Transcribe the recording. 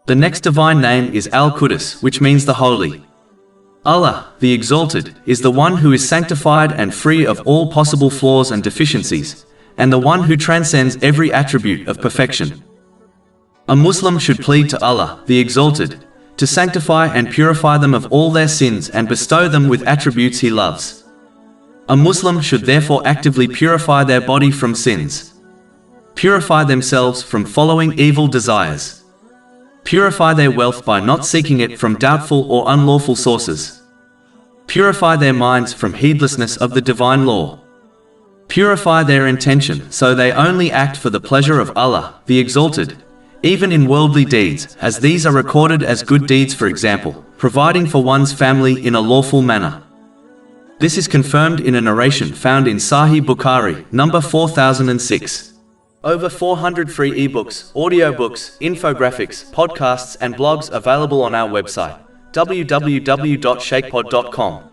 The next divine name is Al-Quddus, which means the Holy. Allah, the Exalted, is the one who is sanctified and free of all possible flaws and deficiencies, and the one who transcends every attribute of perfection. A Muslim should plead to Allah, the Exalted, to sanctify and purify them of all their sins and bestow them with attributes he loves. A Muslim should therefore actively purify their body from sins. Purify themselves from following evil desires. Purify their wealth by not seeking it from doubtful or unlawful sources. Purify their minds from heedlessness of the divine law. Purify their intention so they only act for the pleasure of Allah, the Exalted, even in worldly deeds, as these are recorded as good deeds, for example, providing for one's family in a lawful manner. This is confirmed in a narration found in Sahih Bukhari, number 4006. Over 400 free ebooks, audiobooks, infographics, podcasts and blogs available on our website, www.shaykhpod.com.